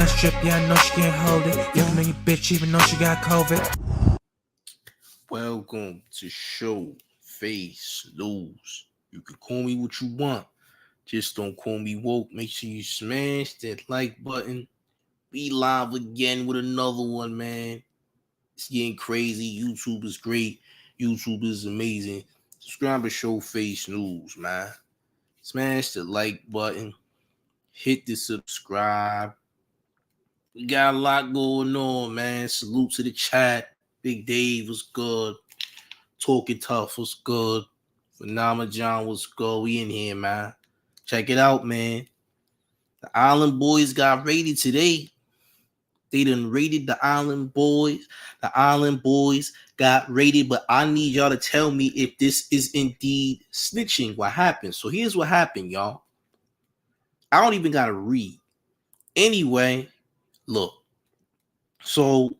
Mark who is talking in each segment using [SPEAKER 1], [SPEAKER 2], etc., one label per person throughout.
[SPEAKER 1] strip, yeah, I know she can't hold it. You can make a bitch even though she got COVID.
[SPEAKER 2] Welcome to Show Face News. You can call me what you want. Just don't call me woke. Make sure you smash that like button. Be live again with another one, man. It's getting crazy. YouTube is great. YouTube is amazing. Subscribe to Show Face News, man. Smash the like button. Hit the subscribe. We got a lot going on, man. Salute to the chat. Big Dave was good. Talking Tough was good. Phenomena John was good. We in here, man. Check it out, man. The Island Boys got rated today. They done rated the Island Boys. The Island Boys got rated, but I need y'all to tell me if this is indeed snitching. What happened? So here's what happened, y'all. I don't even gotta read. Anyway, look. So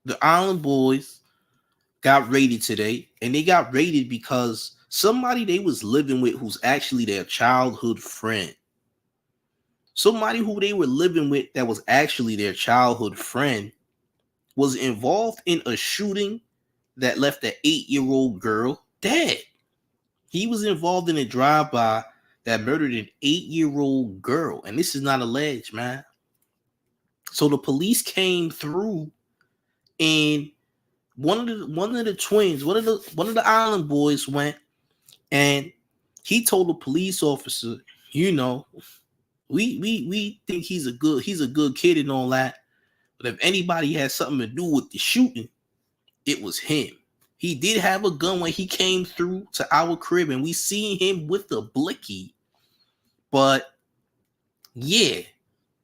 [SPEAKER 2] the Island Boys got rated today, and they got rated because somebody they was living with who's actually their childhood friend. Somebody who they were living with that was actually their childhood friend was involved in a shooting that left an 8-year-old girl dead. He was involved in a drive-by that murdered an 8-year-old girl, and this is not alleged, man. So the police came through, and one of the twins, one of the Island Boys went, and he told the police officer, you know, we think he's a good kid and all that, but if anybody has something to do with the shooting, it was him. He did have a gun when he came through to our crib, and we seen him with the blicky. But yeah,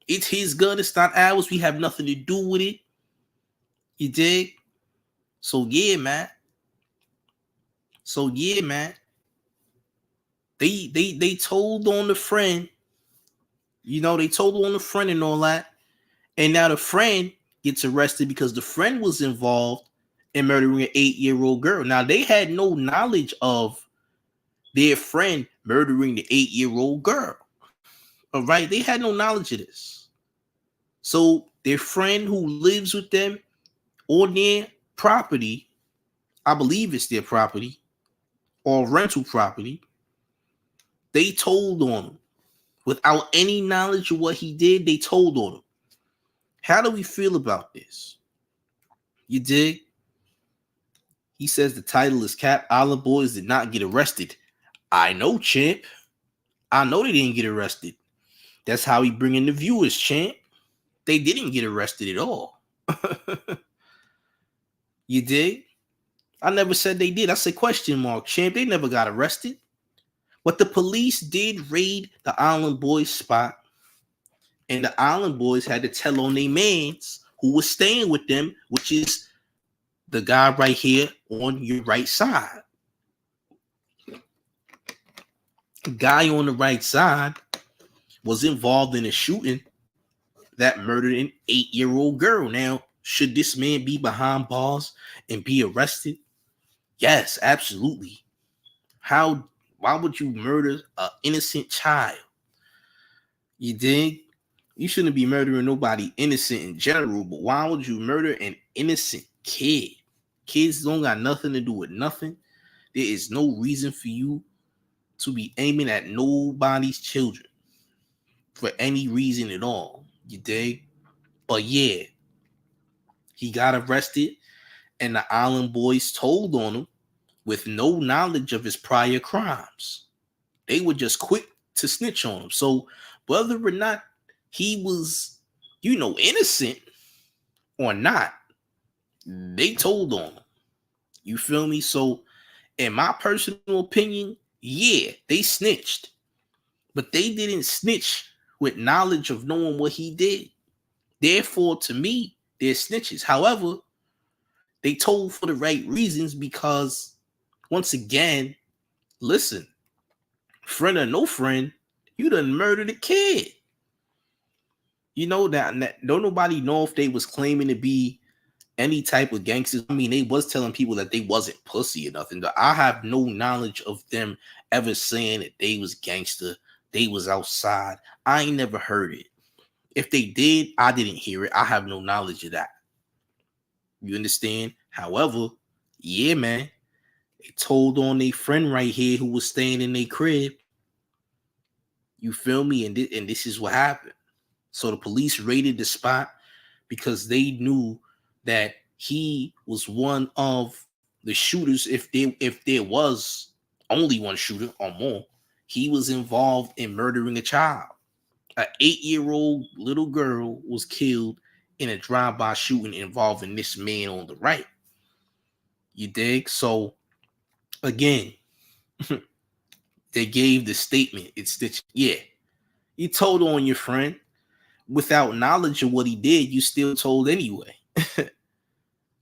[SPEAKER 2] it's his gun. It's not ours. We have nothing to do with it. You dig? So yeah, man. They told on the friend. You know, they told on the friend and all that. And now the friend gets arrested because the friend was involved in murdering an 8-year-old girl. Now, they had no knowledge of their friend murdering the 8-year-old girl. All right? They had no knowledge of this. So their friend who lives with them on their property, I believe it's their property or rental property, they told on him. Without any knowledge of what he did, they told on him. How do we feel about this? You dig? He says the title is Cap. Island Boys did not get arrested. I know, champ. I know they didn't get arrested. That's how he bring in the viewers, champ. They didn't get arrested at all. You dig? I never said they did. I said question mark, champ. They never got arrested. But the police did raid the Island Boys spot, and the Island Boys had to tell on their mans who was staying with them, which is the guy right here on your right side. The guy on the right side was involved in a shooting that murdered an 8-year-old girl. Now, should this man be behind bars and be arrested? Yes, absolutely. Why would you murder an innocent child? You dig? You shouldn't be murdering nobody innocent in general, but why would you murder an innocent kid? Kids don't got nothing to do with nothing. There is no reason for you to be aiming at nobody's children for any reason at all. You dig? But yeah, he got arrested, and the Island Boys told on him with no knowledge of his prior crimes. They were just quick to snitch on him. So whether or not he was, innocent or not, they told on him. You feel me? So in my personal opinion, yeah, they snitched. But they didn't snitch with knowledge of knowing what he did. Therefore, to me, they're snitches. However, they told for the right reasons because, once again, listen, friend or no friend, you done murdered a kid. You know that don't nobody know if they was claiming to be any type of gangsters. I mean, they was telling people that they wasn't pussy or nothing. I have no knowledge of them ever saying that they was gangster, they was outside. I ain't never heard it. If they did, I didn't hear it. I have no knowledge of that. You understand? However, yeah, man, they told on their friend right here who was staying in their crib. You feel me? And this is what happened. So the police raided the spot because they knew that he was one of the shooters. If there was only one shooter or more, he was involved in murdering a child. An 8-year-old little girl was killed in a drive-by shooting involving this man on the right. You dig? So again, they gave the statement. It's that, yeah, you told on your friend without knowledge of what he did. You still told anyway.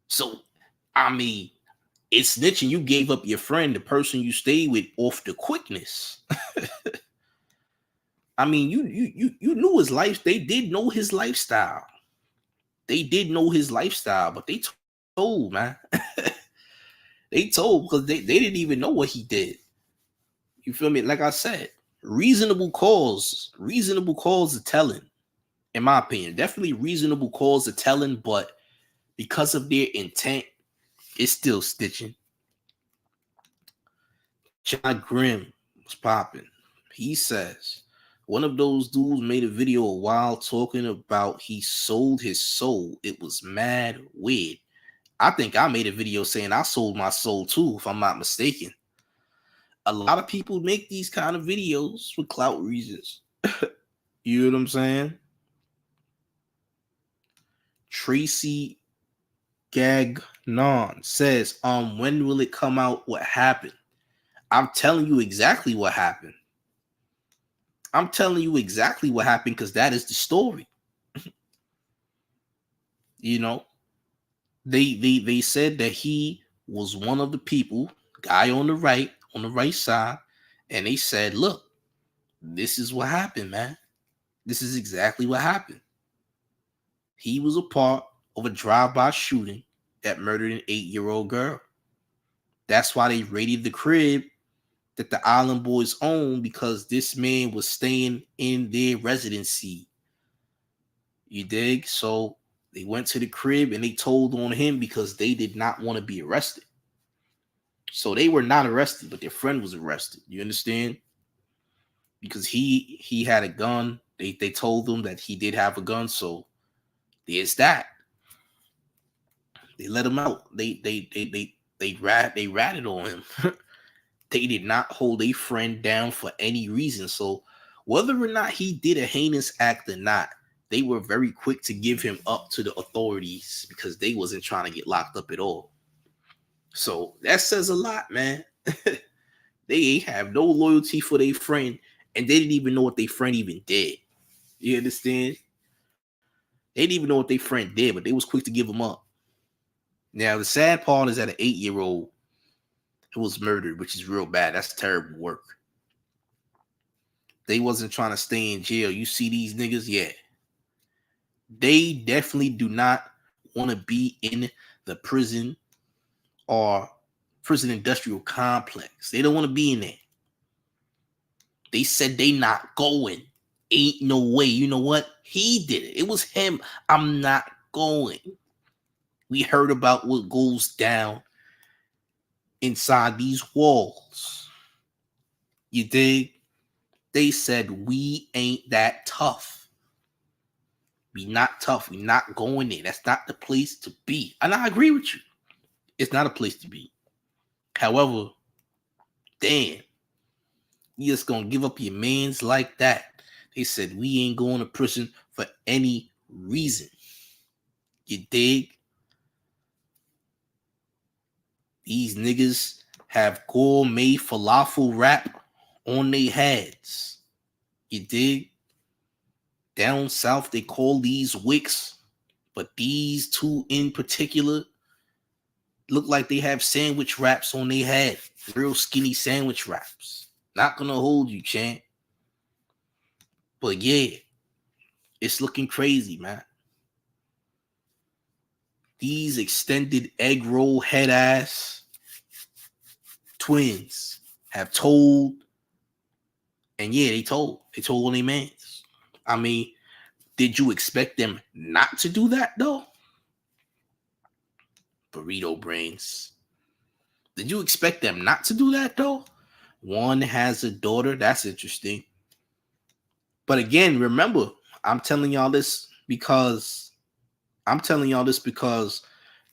[SPEAKER 2] So I mean, it's snitching. You gave up your friend, the person you stayed with, off the quickness. I mean, you knew his life. They did know his lifestyle. They did know his lifestyle, but they told, man. They told because they didn't even know what he did. You feel me? Like I said, reasonable cause of telling, in my opinion. Definitely reasonable cause of telling, but because of their intent, it's still stitching. John Grimm was popping. He says one of those dudes made a video a while talking about he sold his soul. It was mad weird. I think I made a video saying I sold my soul too, if I'm not mistaken. A lot of people make these kind of videos for clout reasons. You know what I'm saying? Tracy Gagnon says, when will it come out what happened? I'm telling you exactly what happened. I'm telling you exactly what happened because that is the story. You know, they said that he was one of the people, guy on the right side, and they said, look, this is what happened, man. This is exactly what happened. He was a part of a drive-by shooting that murdered an 8-year-old girl. That's why they raided the crib that the Island Boys own, because this man was staying in their residency. You dig? So they went to the crib and they told on him because they did not want to be arrested. So they were not arrested, but their friend was arrested. You understand? Because he had a gun. They told them that he did have a gun. So there's that. They let him out. They ratted on him. They did not hold a friend down for any reason. So whether or not he did a heinous act or not, they were very quick to give him up to the authorities because they wasn't trying to get locked up at all. So that says a lot, man. They have no loyalty for their friend, and they didn't even know what their friend even did. You understand? They didn't even know what their friend did, but they was quick to give him up. Now, the sad part is that an 8-year-old who was murdered, which is real bad. That's terrible work. They wasn't trying to stay in jail. You see these niggas? Yeah. They definitely do not want to be in the prison or prison industrial complex. They don't want to be in there. They said they not going. Ain't no way. You know what? He did it. It was him. I'm not going. We heard about what goes down inside these walls. You dig? They said we ain't that tough. We not tough. We not going there. That's not the place to be. And I agree with you. It's not a place to be. However, damn, you just gonna give up your mans like that. They said we ain't going to prison for any reason. You dig? These niggas have gourmet falafel wrap on their heads. You dig? Down south, they call these wicks, but these two in particular look like they have sandwich wraps on their head. Real skinny sandwich wraps. Not gonna hold you, champ. But yeah, it's looking crazy, man. These extended egg roll head ass twins have told, and yeah, they told on their mans. I mean, Did you expect them not to do that though? Burrito brains. Did you expect them not to do that though? One has a daughter. That's interesting. But again, remember, I'm telling y'all this because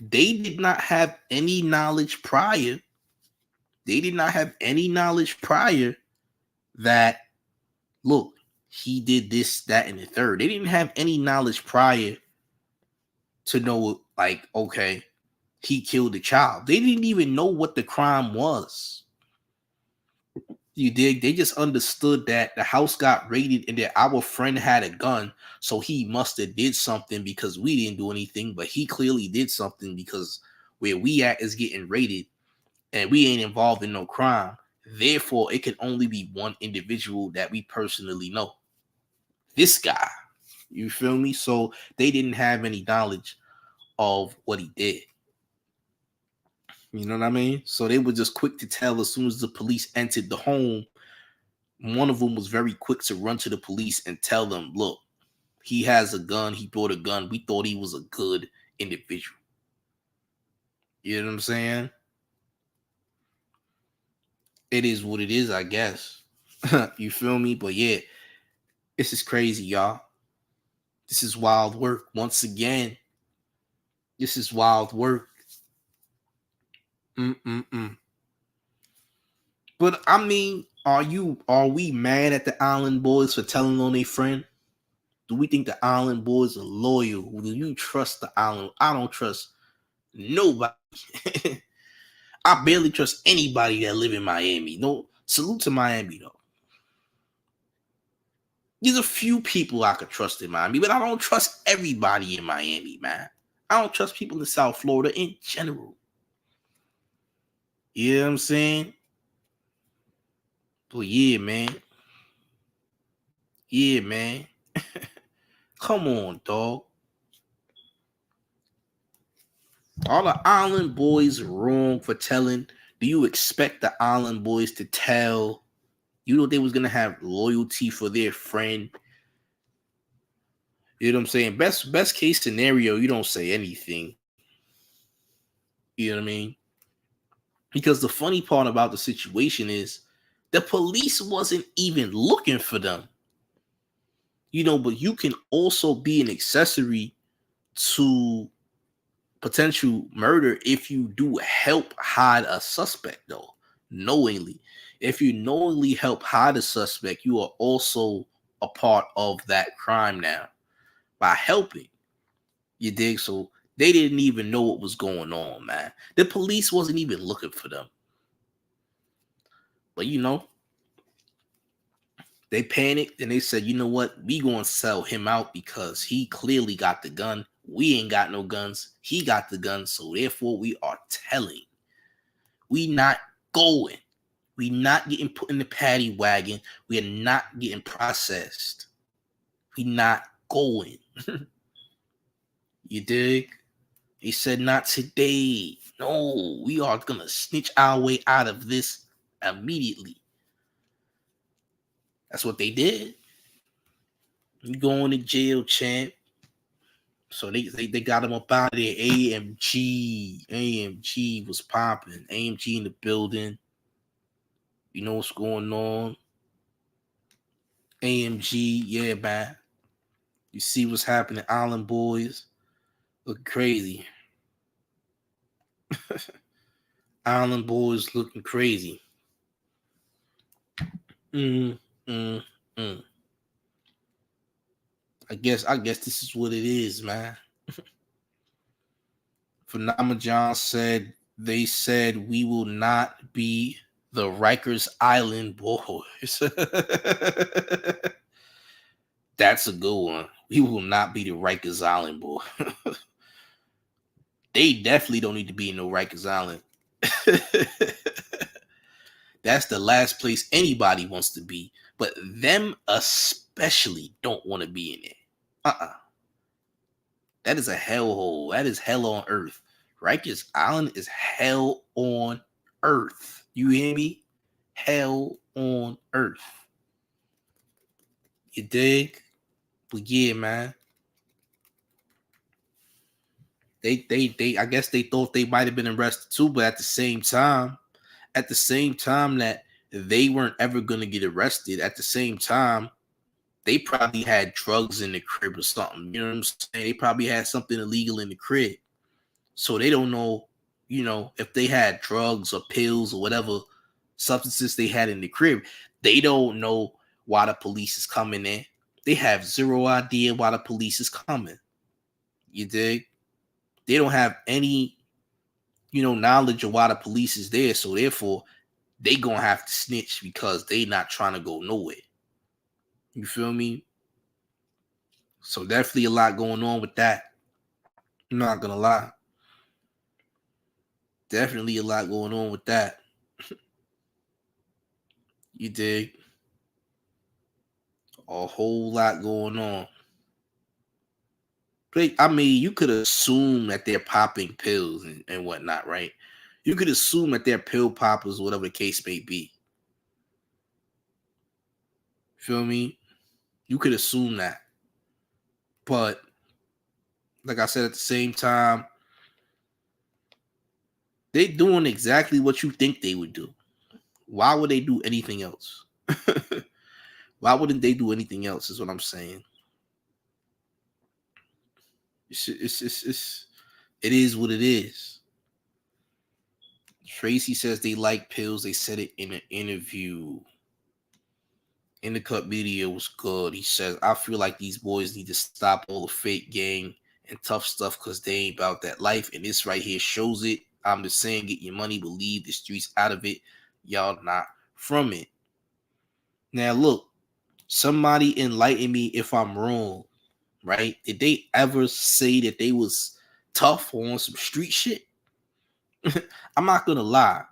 [SPEAKER 2] they did not have any knowledge prior. They did not have any knowledge prior that, look, he did this, that, and the third. They didn't have any knowledge prior to know, like, okay, he killed the child. They didn't even know what the crime was. You dig? They just understood that the house got raided and that our friend had a gun, so he must have did something because we didn't do anything, but he clearly did something because where we at is getting raided and we ain't involved in no crime. Therefore, it can only be one individual that we personally know. This guy. You feel me? So they didn't have any knowledge of what he did. You know what I mean? So they were just quick to tell as soon as the police entered the home. One of them was very quick to run to the police and tell them, look, he has a gun. He brought a gun. We thought he was a good individual. You know what I'm saying? It is what it is, I guess. You feel me? But yeah, this is crazy, y'all. This is wild work. Once again, this is wild work. But I mean, are we mad at the Island Boys for telling on their friend? Do we think the Island Boys are loyal? Do you trust the Island? I don't trust nobody. I barely trust anybody that live in Miami. No, salute to Miami though. There's a few people I could trust in Miami, but I don't trust everybody in Miami, man. I don't trust people in South Florida in general. You know what I'm saying? But yeah, man. Yeah, man. Come on, dog. All the Island Boys wrong for telling. Do you expect the Island Boys to tell? You know they was gonna have loyalty for their friend. You know what I'm saying? Best case scenario, you don't say anything. You know what I mean? Because the funny part about the situation is the police wasn't even looking for them. You know, but you can also be an accessory to potential murder if you do help hide a suspect, though, knowingly. If you knowingly help hide a suspect, you are also a part of that crime now by helping. You dig? So they didn't even know what was going on, man. The police wasn't even looking for them. But you know, they panicked and they said, you know what? We gonna sell him out because he clearly got the gun. We ain't got no guns. He got the gun. So therefore, we are telling. We not going. We not getting put in the paddy wagon. We are not getting processed. We not going. You dig? He said, not today. No, we are gonna snitch our way out of this immediately. That's what they did. You going to jail, champ. So they got him up out of there. AMG was popping. AMG in the building. You know what's going on. AMG, yeah, man. You see what's happening. Island Boys look crazy. Island Boys looking crazy. Mm, mm, mm. I guess this is what it is, man. Phenomenal John said they said we will not be the Rikers Island Boys. That's a good one. We will not be the Rikers Island Boys. They definitely don't need to be in no Rikers Island. That's the last place anybody wants to be. But them especially don't want to be in it. That is a hellhole. That is hell on earth. Rikers Island is hell on earth. You hear me? Hell on earth. You dig? But yeah, man. They I guess they thought they might have been arrested too, but at the same time that they weren't ever gonna get arrested, at the same time, they probably had drugs in the crib or something. You know what I'm saying? They probably had something illegal in the crib. So they don't know, if they had drugs or pills or whatever substances they had in the crib. They don't know why the police is coming in. They have zero idea why the police is coming. You dig? They don't have any, knowledge of why the police is there. So therefore, they gonna have to snitch because they not trying to go nowhere. You feel me? So definitely a lot going on with that. I'm not gonna lie. Definitely a lot going on with that. You dig? A whole lot going on. I mean, you could assume that they're popping pills and whatnot, right? You could assume that they're pill poppers, whatever the case may be. Feel me? You could assume that. But like I said, at the same time, they doing exactly what you think they would do. Why would they do anything else? Why wouldn't they do anything else? Is what I'm saying. It is what it is. Tracy says they like pills. They said it in an interview. In the cut video was good. He says, I feel like these boys need to stop all the fake gang and tough stuff because they ain't about that life. And this right here shows it. I'm just saying, get your money, but leave the streets out of it. Y'all not from it. Now look, somebody enlighten me if I'm wrong, right? Did they ever say that they was tough or on some street shit? I'm not gonna lie.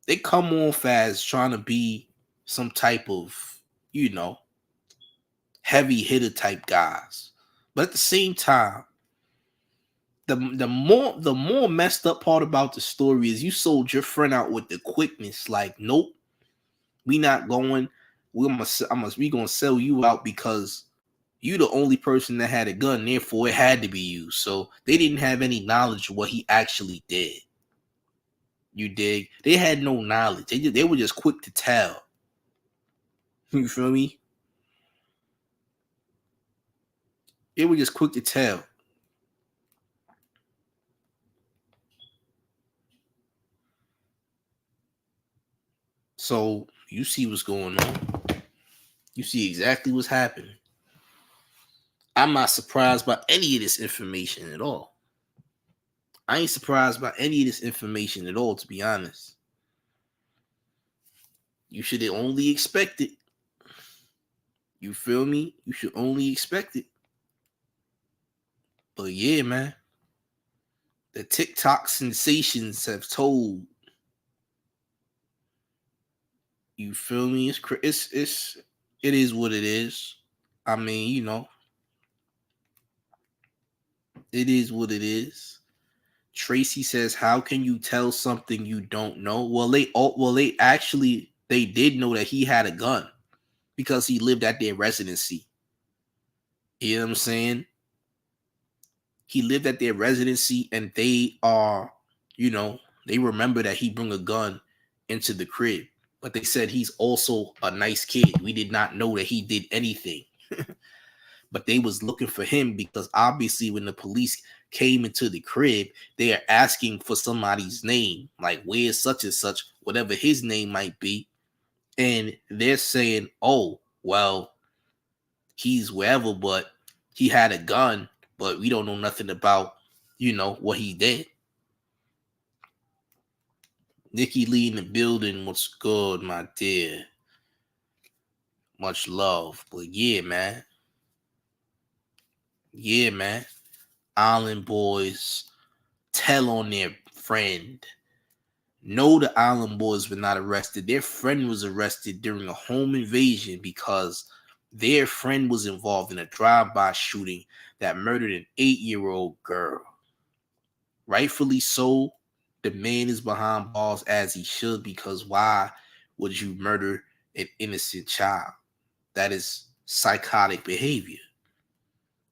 [SPEAKER 2] They come off as trying to be some type of, heavy hitter type guys. But at the same time, the more messed up part about the story is you sold your friend out with the quickness. Like, nope, we not going. We gonna sell you out because you the only person that had a gun. Therefore, it had to be you. So they didn't have any knowledge of what he actually did. You dig? They had no knowledge. They were just quick to tell. You feel me? They were just quick to tell. So you see what's going on. You see exactly what's happening. I'm not surprised by any of this information at all. I ain't surprised by any of this information at all, to be honest. You should only expect it. You feel me? You should only expect it. But yeah, man. The TikTok sensations have told. You feel me? It is what it is. I mean, it is what it is. Tracy says, "How can you tell something you don't know?" Well, they did know that he had a gun because he lived at their residency. You know what I'm saying? He lived at their residency, and they remember that he brought a gun into the crib. But they said he's also a nice kid. We did not know that he did anything. But they was looking for him because obviously when the police came into the crib, they are asking for somebody's name, like where's such and such, whatever his name might be. And they're saying, oh, well, he's wherever, but he had a gun, but we don't know nothing about, what he did. Nikki Lee in the building. What's good, my dear? Much love. But yeah, man. Yeah, man. Island boys tell on their friend. No, the Island boys were not arrested. Their friend was arrested during a home invasion because their friend was involved in a drive-by shooting that murdered an 8-year-old girl. Rightfully so, the man is behind bars as he should, because why would you murder an innocent child? That is psychotic behavior.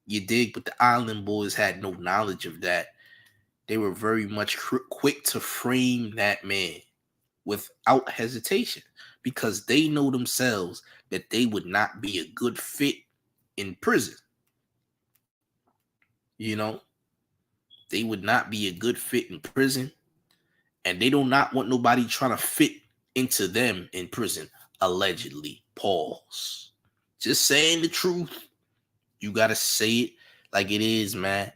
[SPEAKER 2] You dig? But the island boys had no knowledge of that. They were very much quick to frame that man without hesitation because they know themselves that they would not be a good fit in prison. You know, they would not be a good fit in prison, and they do not want nobody trying to fit into them in prison, allegedly. Pause. Just saying the truth. You got to say it like it is, man.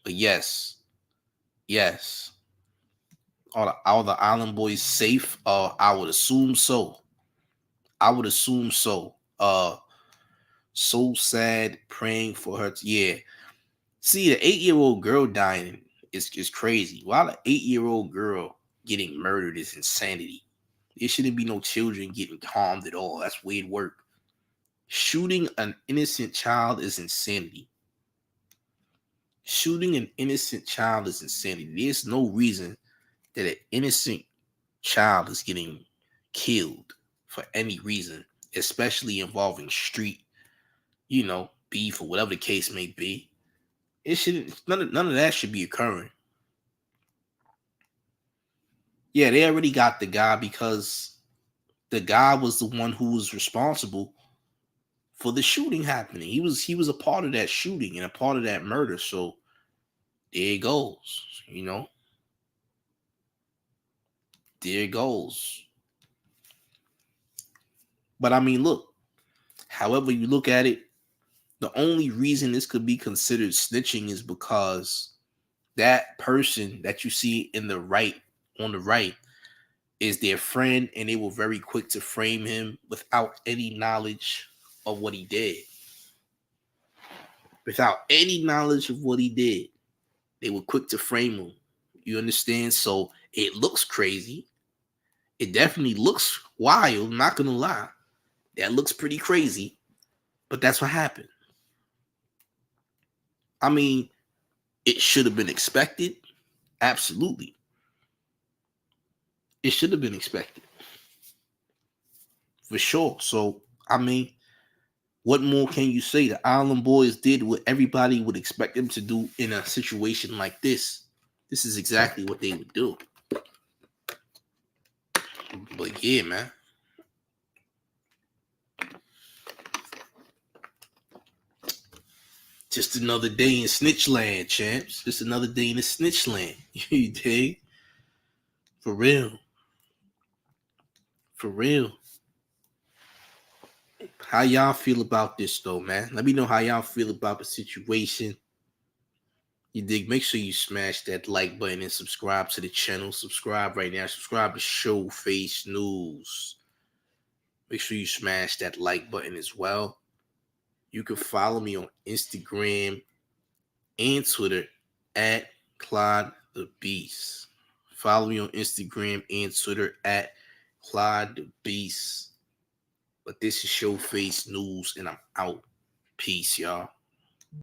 [SPEAKER 2] But yes, yes. Are the island boys safe? I would assume so. I would assume so. So sad, praying for her. Yeah. See, the 8-year-old girl dying is crazy. While an 8-year-old girl getting murdered is insanity. There shouldn't be no children getting harmed at all. That's weird work. Shooting an innocent child is insanity. Shooting an innocent child is insanity. There's no reason that an innocent child is getting killed for any reason, especially involving street, beef or whatever the case may be. It shouldn't. None of that should be occurring. Yeah, they already got the guy because the guy was the one who was responsible for the shooting happening. He was a part of that shooting and a part of that murder. So there it goes. There it goes. But I mean, look. However you look at it, the only reason this could be considered snitching is because that person that you see on the right is their friend, and they were very quick to frame him without any knowledge of what he did. Without any knowledge of what he did, they were quick to frame him. You understand? So it looks crazy. It definitely looks wild, not gonna lie. That looks pretty crazy, but that's what happened. I mean, it should have been expected. Absolutely. It should have been expected. For sure. So, I mean, what more can you say? The Island Boys did what everybody would expect them to do in a situation like this. This is exactly what they would do. But yeah, man. Just another day in snitch land, champs. Just another day in the snitch land. You dig? For real. For real. How y'all feel about this though, man? Let me know how y'all feel about the situation. You dig? Make sure you smash that like button and subscribe to the channel. Subscribe right now. Subscribe to Show Face News. Make sure you smash that like button as well. You can follow me on Instagram and Twitter at Clyde the Beast. Follow me on Instagram and Twitter at Clyde the Beast. But this is Show Face News, and I'm out. Peace, y'all.